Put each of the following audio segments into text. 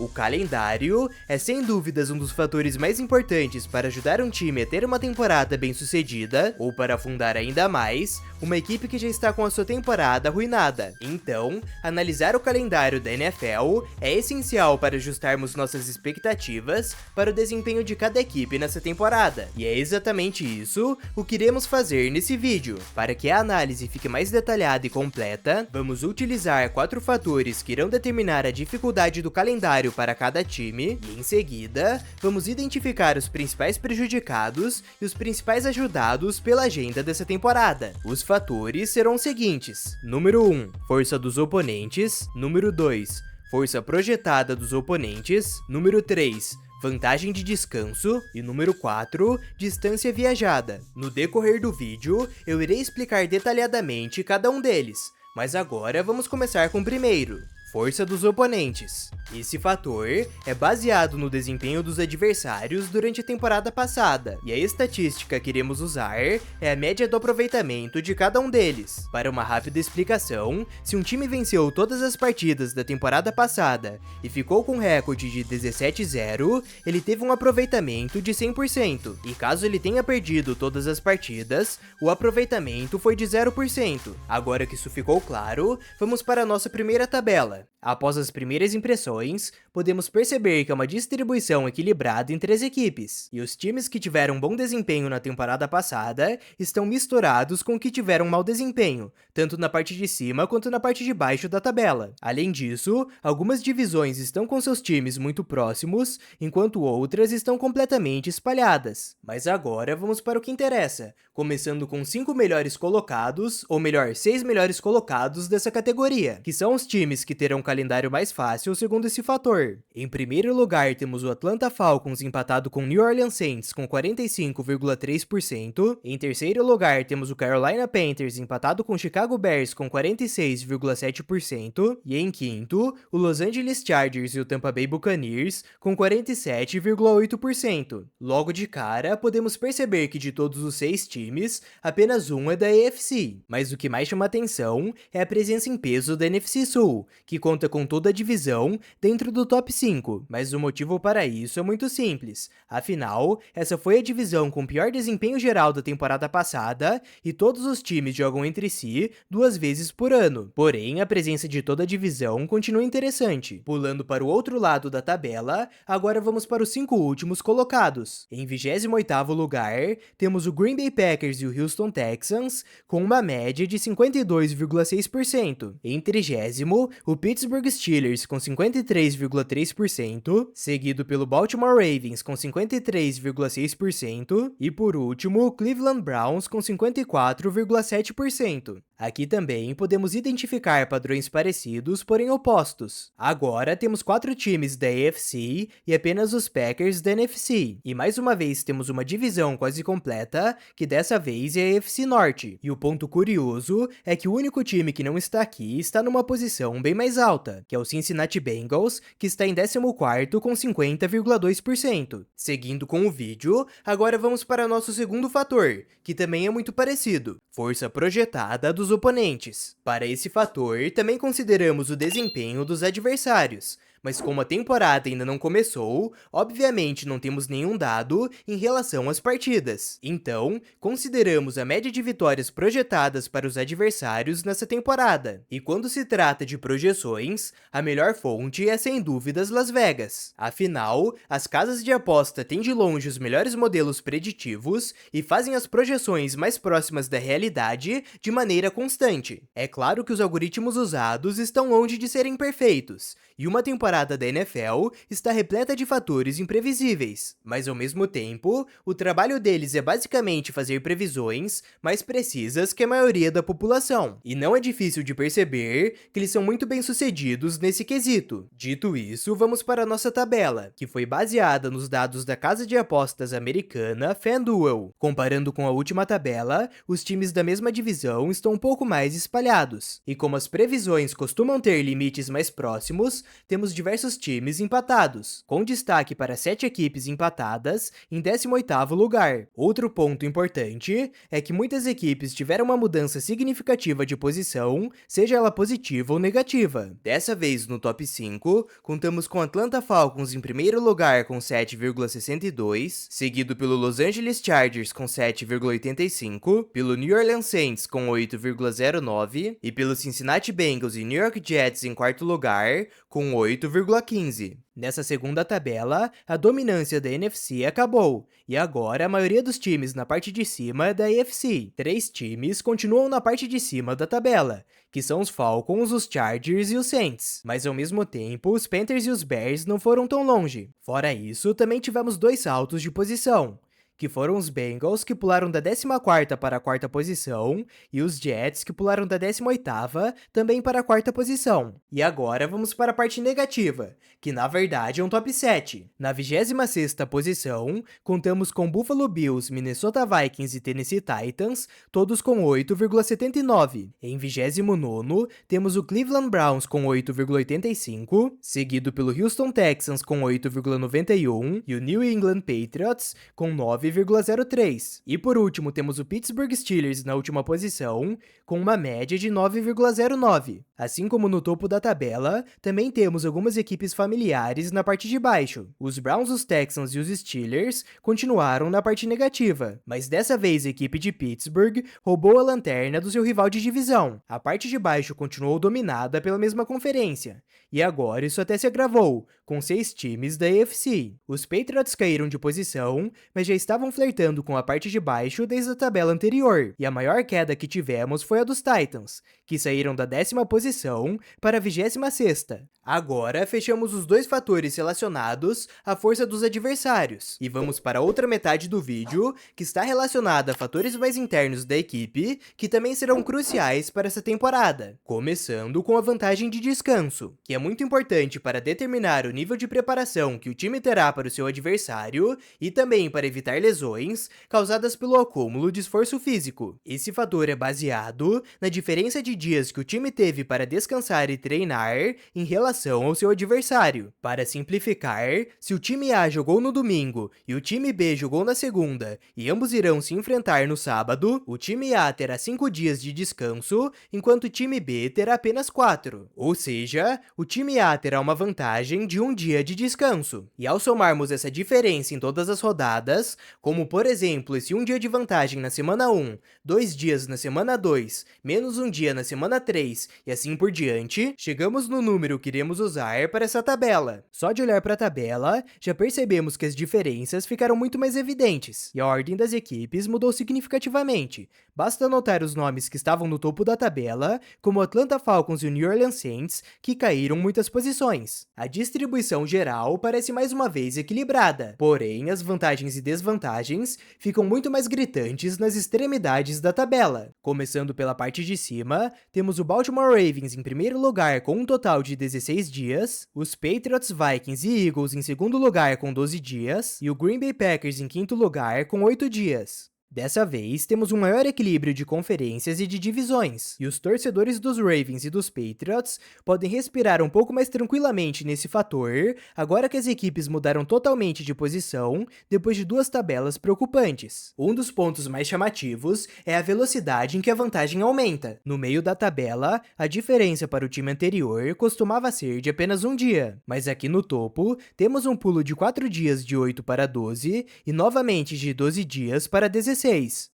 O calendário é sem dúvidas um dos fatores mais importantes para ajudar um time a ter uma temporada bem-sucedida, ou para afundar ainda mais uma equipe que já está com a sua temporada arruinada. Então, analisar o calendário da NFL é essencial para ajustarmos nossas expectativas para o desempenho de cada equipe nessa temporada. E é exatamente isso o que iremos fazer nesse vídeo. Para que a análise fique mais detalhada e completa, vamos utilizar 4 fatores que irão determinar a dificuldade do calendário para cada time, e em seguida, vamos identificar os principais prejudicados e os principais ajudados pela agenda dessa temporada. Os fatores serão os seguintes: número 1, força dos oponentes; número 2, força projetada dos oponentes; número 3, vantagem de descanso; e número 4, distância viajada. No decorrer do vídeo, eu irei explicar detalhadamente cada um deles, mas agora vamos começar com o primeiro: força dos oponentes. Esse fator é baseado no desempenho dos adversários durante a temporada passada, e a estatística que iremos usar é a média do aproveitamento de cada um deles. Para uma rápida explicação, se um time venceu todas as partidas da temporada passada e ficou com um recorde de 17-0, ele teve um aproveitamento de 100%, e caso ele tenha perdido todas as partidas, o aproveitamento foi de 0%. Agora que isso ficou claro, vamos para a nossa primeira tabela. Após as primeiras impressões, podemos perceber que é uma distribuição equilibrada entre as equipes, e os times que tiveram bom desempenho na temporada passada estão misturados com os que tiveram mau desempenho, tanto na parte de cima quanto na parte de baixo da tabela. Além disso, algumas divisões estão com seus times muito próximos, enquanto outras estão completamente espalhadas. Mas agora vamos para o que interessa, começando com os 5 melhores colocados, ou melhor, 6 melhores colocados dessa categoria, que são os times que terão calendário mais fácil segundo esse fator. Em primeiro lugar, temos o Atlanta Falcons empatado com o New Orleans Saints com 45,3%. Em terceiro lugar, temos o Carolina Panthers empatado com o Chicago Bears com 46,7%. E em quinto, o Los Angeles Chargers e o Tampa Bay Buccaneers com 47,8%. Logo de cara, podemos perceber que de todos os 6 times, apenas um é da AFC. Mas o que mais chama atenção é a presença em peso da NFC Sul, que conta com toda a divisão dentro do top 5, mas o motivo para isso é muito simples. Afinal, essa foi a divisão com o pior desempenho geral da temporada passada e todos os times jogam entre si 2 vezes por ano. Porém, a presença de toda a divisão continua interessante. Pulando para o outro lado da tabela, agora vamos para os 5 últimos colocados. Em 28º lugar, temos o Green Bay Packers e o Houston Texans com uma média de 52,6%. Em 30º, o Pittsburgh Steelers com 53,3%, seguido pelo Baltimore Ravens com 53,6% e por último o Cleveland Browns com 54,7%. Aqui também podemos identificar padrões parecidos, porém opostos. Agora temos 4 times da AFC e apenas os Packers da NFC. E mais uma vez temos uma divisão quase completa, que dessa vez é a AFC Norte. E o ponto curioso é que o único time que não está aqui está numa posição bem mais alta, que é o Cincinnati Bengals, que está em 14º com 50,2%. Seguindo com o vídeo, agora vamos para nosso segundo fator, que também é muito parecido: força projetada dos oponentes. Para esse fator, também consideramos o desempenho dos adversários. Mas como a temporada ainda não começou, obviamente não temos nenhum dado em relação às partidas. Então, consideramos a média de vitórias projetadas para os adversários nessa temporada. E quando se trata de projeções, a melhor fonte é sem dúvidas Las Vegas. Afinal, as casas de aposta têm de longe os melhores modelos preditivos e fazem as projeções mais próximas da realidade de maneira constante. É claro que os algoritmos usados estão longe de serem perfeitos, e uma temporada da NFL está repleta de fatores imprevisíveis, mas ao mesmo tempo, o trabalho deles é basicamente fazer previsões mais precisas que a maioria da população, e não é difícil de perceber que eles são muito bem-sucedidos nesse quesito. Dito isso, vamos para a nossa tabela, que foi baseada nos dados da casa de apostas americana FanDuel. Comparando com a última tabela, os times da mesma divisão estão um pouco mais espalhados, e como as previsões costumam ter limites mais próximos, temos diversos times empatados, com destaque para 7 equipes empatadas em 18º lugar. Outro ponto importante é que muitas equipes tiveram uma mudança significativa de posição, seja ela positiva ou negativa. Dessa vez, no top 5, contamos com Atlanta Falcons em primeiro lugar com 7,62, seguido pelo Los Angeles Chargers com 7,85, pelo New Orleans Saints com 8,09 e pelo Cincinnati Bengals e New York Jets em quarto lugar com 8,15. Nessa segunda tabela, a dominância da NFC acabou, e agora a maioria dos times na parte de cima é da AFC. 3 times continuam na parte de cima da tabela, que são os Falcons, os Chargers e os Saints. Mas ao mesmo tempo, os Panthers e os Bears não foram tão longe. Fora isso, também tivemos 2 saltos de posição, que foram os Bengals, que pularam da 14ª para a 4ª posição, e os Jets, que pularam da 18ª também para a 4ª posição. E agora vamos para a parte negativa, que na verdade é um top 7. Na 26ª posição, contamos com Buffalo Bills, Minnesota Vikings e Tennessee Titans, todos com 8,79. Em 29º, temos o Cleveland Browns com 8,85, seguido pelo Houston Texans com 8,91 e o New England Patriots com 9,03. E por último, temos o Pittsburgh Steelers na última posição, com uma média de 9,09. Assim como no topo da tabela, também temos algumas equipes familiares na parte de baixo. Os Browns, os Texans e os Steelers continuaram na parte negativa, mas dessa vez a equipe de Pittsburgh roubou a lanterna do seu rival de divisão. A parte de baixo continuou dominada pela mesma conferência, e agora isso até se agravou, com 6 times da AFC. Os Patriots caíram de posição, mas já estavam flertando com a parte de baixo desde a tabela anterior, e a maior queda que tivemos foi a dos Titans, que saíram da 10ª posição para a 26ª. Agora, fechamos os 2 fatores relacionados à força dos adversários, e vamos para a outra metade do vídeo, que está relacionada a fatores mais internos da equipe, que também serão cruciais para essa temporada, começando com a vantagem de descanso, que é muito importante para determinar o nível de preparação que o time terá para o seu adversário, e também para evitar lesões causadas pelo acúmulo de esforço físico. Esse fator é baseado na diferença de dias que o time teve para descansar e treinar em relação ao seu adversário. Para simplificar, se o time A jogou no domingo e o time B jogou na segunda e ambos irão se enfrentar no sábado, o time A terá 5 dias de descanso, enquanto o time B terá apenas 4. Ou seja, o time A terá uma vantagem de 1 dia de descanso. E ao somarmos essa diferença em todas as rodadas, como por exemplo esse 1 dia de vantagem na semana 1, 2 dias na semana 2, menos 1 dia na semana 3 e assim por diante, chegamos no número que iremos usar para essa tabela. Só de olhar para a tabela, já percebemos que as diferenças ficaram muito mais evidentes, e a ordem das equipes mudou significativamente. Basta anotar os nomes que estavam no topo da tabela, como o Atlanta Falcons e o New Orleans Saints, que caíram muitas posições. A distribuição geral parece mais uma vez equilibrada, porém as vantagens e desvantagens ficam muito mais gritantes nas extremidades da tabela. Começando pela parte de cima, temos o Baltimore Ravens em primeiro lugar com um total de 16 dias, os Patriots, Vikings e Eagles em segundo lugar com 12 dias, e o Green Bay Packers em quinto lugar com 8 dias. Dessa vez, temos um maior equilíbrio de conferências e de divisões, e os torcedores dos Ravens e dos Patriots podem respirar um pouco mais tranquilamente nesse fator, agora que as equipes mudaram totalmente de posição depois de 2 tabelas preocupantes. Um dos pontos mais chamativos é a velocidade em que a vantagem aumenta. No meio da tabela, a diferença para o time anterior costumava ser de apenas 1 dia, mas aqui no topo, temos um pulo de 4 dias de 8 para 12 e novamente de 12 dias para 16.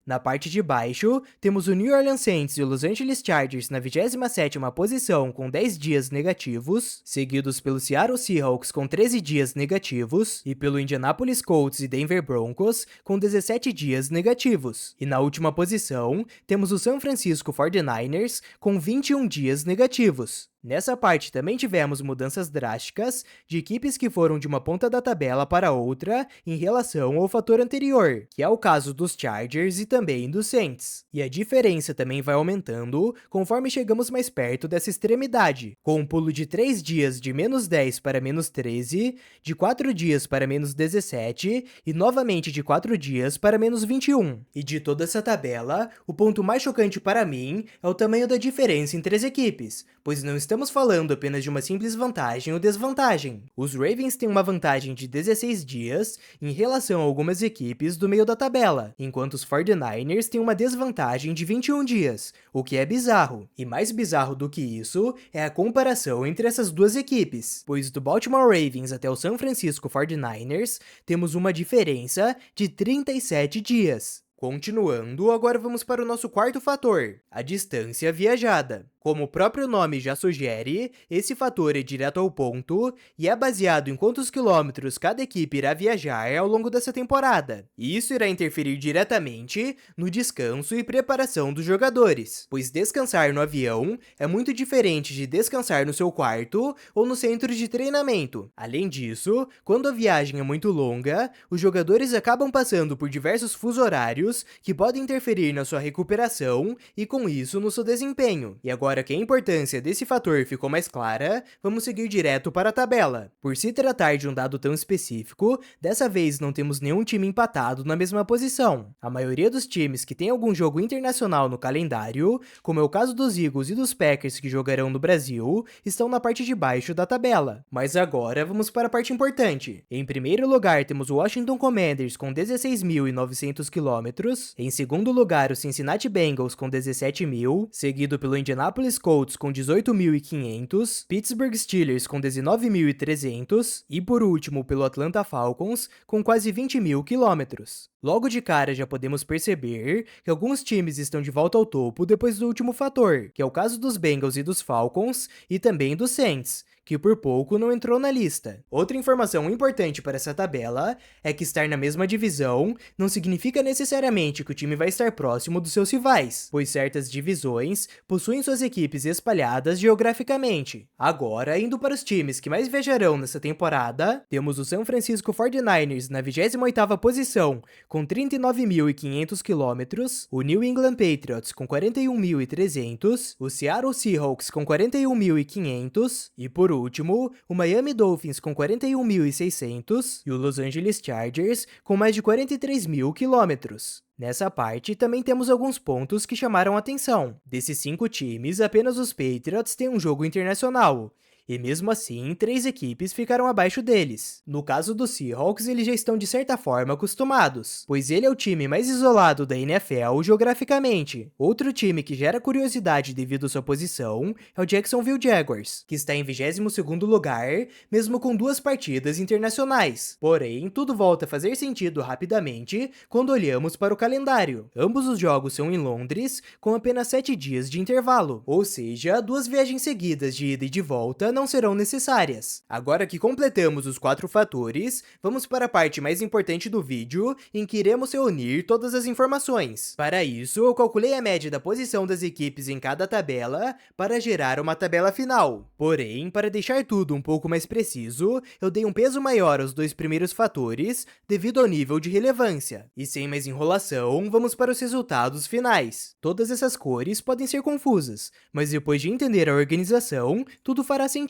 Na parte de baixo, temos o New Orleans Saints e o Los Angeles Chargers na 27ª posição com 10 dias negativos, seguidos pelo Seattle Seahawks com 13 dias negativos e pelo Indianapolis Colts e Denver Broncos com 17 dias negativos. E na última posição, temos o San Francisco 49ers com 21 dias negativos. Nessa parte também tivemos mudanças drásticas de equipes que foram de uma ponta da tabela para outra em relação ao fator anterior, que é o caso dos Chargers e também dos Saints. E a diferença também vai aumentando conforme chegamos mais perto dessa extremidade, com um pulo de 3 dias de menos 10 para menos 13, de 4 dias para menos 17 e novamente de 4 dias para menos 21. E de toda essa tabela, o ponto mais chocante para mim é o tamanho da diferença entre as equipes, pois não estamos estamos falando apenas de uma simples vantagem ou desvantagem. Os Ravens têm uma vantagem de 16 dias em relação a algumas equipes do meio da tabela, enquanto os 49ers têm uma desvantagem de 21 dias, o que é bizarro. E mais bizarro do que isso é a comparação entre essas duas equipes, pois do Baltimore Ravens até o San Francisco 49ers temos uma diferença de 37 dias. Continuando, agora vamos para o nosso quarto fator, a distância viajada. Como o próprio nome já sugere, esse fator é direto ao ponto e é baseado em quantos quilômetros cada equipe irá viajar ao longo dessa temporada. E isso irá interferir diretamente no descanso e preparação dos jogadores, pois descansar no avião é muito diferente de descansar no seu quarto ou no centro de treinamento. Além disso, quando a viagem é muito longa, os jogadores acabam passando por diversos fusos horários que podem interferir na sua recuperação e com isso no seu desempenho. E agora que a importância desse fator ficou mais clara, vamos seguir direto para a tabela. Por se tratar de um dado tão específico, dessa vez não temos nenhum time empatado na mesma posição. A maioria dos times que tem algum jogo internacional no calendário, como é o caso dos Eagles e dos Packers que jogarão no Brasil, estão na parte de baixo da tabela. Mas agora vamos para a parte importante. Em primeiro lugar temos o Washington Commanders com 16.900 quilômetros, em segundo lugar o Cincinnati Bengals com 17.000, seguido pelo Indianapolis Colts com 18.500, Pittsburgh Steelers com 19.300 e por último pelo Atlanta Falcons com quase 20.000 quilômetros. Logo de cara já podemos perceber que alguns times estão de volta ao topo depois do último fator, que é o caso dos Bengals e dos Falcons e também dos Saints, que por pouco não entrou na lista. Outra informação importante para essa tabela é que estar na mesma divisão não significa necessariamente que o time vai estar próximo dos seus rivais, pois certas divisões possuem suas equipes espalhadas geograficamente. Agora, indo para os times que mais viajarão nessa temporada, temos o San Francisco 49ers na 28ª posição, com 39.500 quilômetros, o New England Patriots com 41.300, o Seattle Seahawks com 41.500 e por último, o Miami Dolphins com 41.600 e o Los Angeles Chargers com mais de 43.000 quilômetros. Nessa parte, também temos alguns pontos que chamaram atenção. Desses 5 times, apenas os Patriots têm um jogo internacional. E mesmo assim, 3 equipes ficaram abaixo deles. No caso dos Seahawks, eles já estão de certa forma acostumados, pois ele é o time mais isolado da NFL geograficamente. Outro time que gera curiosidade devido à sua posição é o Jacksonville Jaguars, que está em 22º lugar, mesmo com 2 partidas internacionais. Porém, tudo volta a fazer sentido rapidamente quando olhamos para o calendário. Ambos os jogos são em Londres, com apenas 7 dias de intervalo, ou seja, 2 viagens seguidas de ida e de volta não serão necessárias. Agora que completamos os 4 fatores, vamos para a parte mais importante do vídeo, em que iremos reunir todas as informações. Para isso, eu calculei a média da posição das equipes em cada tabela para gerar uma tabela final. Porém, para deixar tudo um pouco mais preciso, eu dei um peso maior aos 2 primeiros fatores, devido ao nível de relevância. E sem mais enrolação, vamos para os resultados finais. Todas essas cores podem ser confusas, mas depois de entender a organização, tudo fará sentido.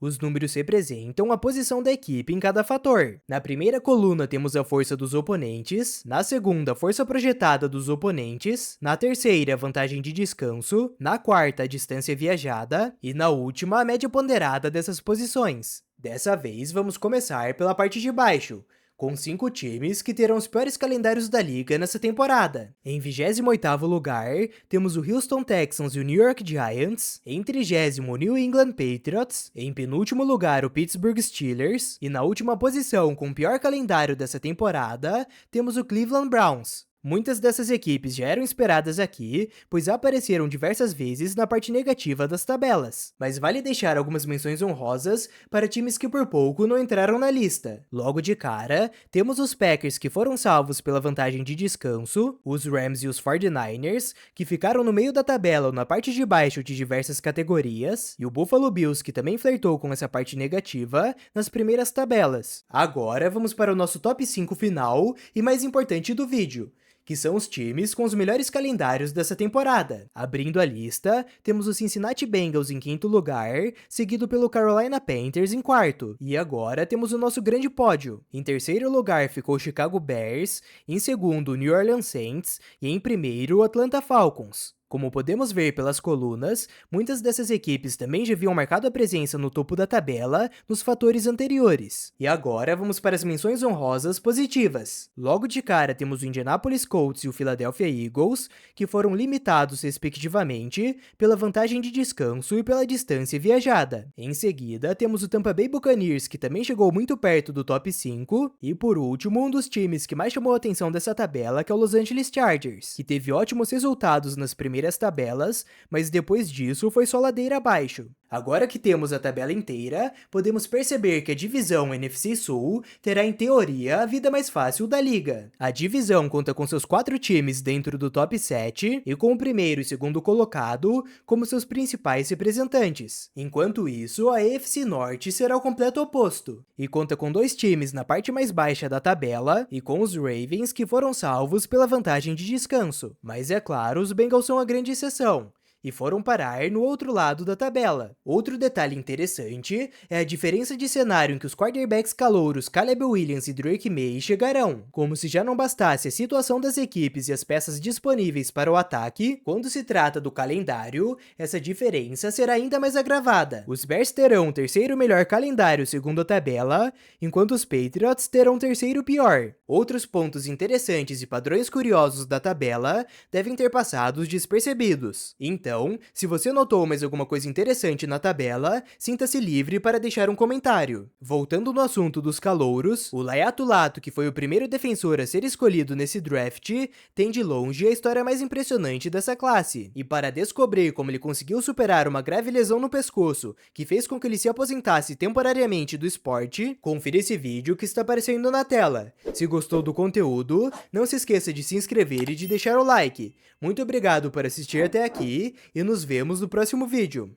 Os números representam a posição da equipe em cada fator. Na primeira coluna temos a força dos oponentes, na segunda a força projetada dos oponentes, na terceira a vantagem de descanso, na quarta a distância viajada e na última a média ponderada dessas posições. Dessa vez vamos começar pela parte de baixo, com 5 times que terão os piores calendários da liga nessa temporada. Em 28º lugar, temos o Houston Texans e o New York Giants, em 30º o New England Patriots, em penúltimo lugar o Pittsburgh Steelers, e na última posição com o pior calendário dessa temporada, temos o Cleveland Browns. Muitas dessas equipes já eram esperadas aqui, pois apareceram diversas vezes na parte negativa das tabelas. Mas vale deixar algumas menções honrosas para times que por pouco não entraram na lista. Logo de cara, temos os Packers que foram salvos pela vantagem de descanso, os Rams e os 49ers, que ficaram no meio da tabela ou na parte de baixo de diversas categorias, e o Buffalo Bills, que também flertou com essa parte negativa nas primeiras tabelas. Agora vamos para o nosso top 5 final e mais importante do vídeo, que são os times com os melhores calendários dessa temporada. Abrindo a lista, temos o Cincinnati Bengals em 5º lugar, seguido pelo Carolina Panthers em 4º. E agora temos o nosso grande pódio. Em 3º lugar ficou o Chicago Bears, em 2º o New Orleans Saints e em 1º o Atlanta Falcons. Como podemos ver pelas colunas, muitas dessas equipes também já haviam marcado a presença no topo da tabela nos fatores anteriores. E agora vamos para as menções honrosas positivas. Logo de cara temos o Indianapolis Colts e o Philadelphia Eagles, que foram limitados respectivamente pela vantagem de descanso e pela distância viajada. Em seguida, temos o Tampa Bay Buccaneers, que também chegou muito perto do top 5, e por último, um dos times que mais chamou a atenção dessa tabela, que é o Los Angeles Chargers, que teve ótimos resultados nas primeiras tabelas, mas depois disso foi só ladeira abaixo. Agora que temos a tabela inteira, podemos perceber que a divisão NFC Sul terá em teoria a vida mais fácil da liga. A divisão conta com seus 4 times dentro do top 7 e com o primeiro e segundo colocado como seus principais representantes. Enquanto isso, a AFC Norte será o completo oposto e conta com 2 times na parte mais baixa da tabela e com os Ravens, que foram salvos pela vantagem de descanso. Mas é claro, os Bengals são a grande exceção e foram parar no outro lado da tabela. Outro detalhe interessante é a diferença de cenário em que os quarterbacks calouros Caleb Williams e Drake May chegarão. Como se já não bastasse a situação das equipes e as peças disponíveis para o ataque, quando se trata do calendário, essa diferença será ainda mais agravada. Os Bears terão o terceiro melhor calendário segundo a tabela, enquanto os Patriots terão o terceiro pior. Outros pontos interessantes e padrões curiosos da tabela devem ter passado despercebidos. Então, se você notou mais alguma coisa interessante na tabela, sinta-se livre para deixar um comentário. Voltando no assunto dos calouros, o Laiatu Lato, que foi o primeiro defensor a ser escolhido nesse draft, tem de longe a história mais impressionante dessa classe. E para descobrir como ele conseguiu superar uma grave lesão no pescoço, que fez com que ele se aposentasse temporariamente do esporte, confira esse vídeo que está aparecendo na tela. Se gostou do conteúdo, não se esqueça de se inscrever e de deixar o like. Muito obrigado por assistir até aqui, e nos vemos no próximo vídeo.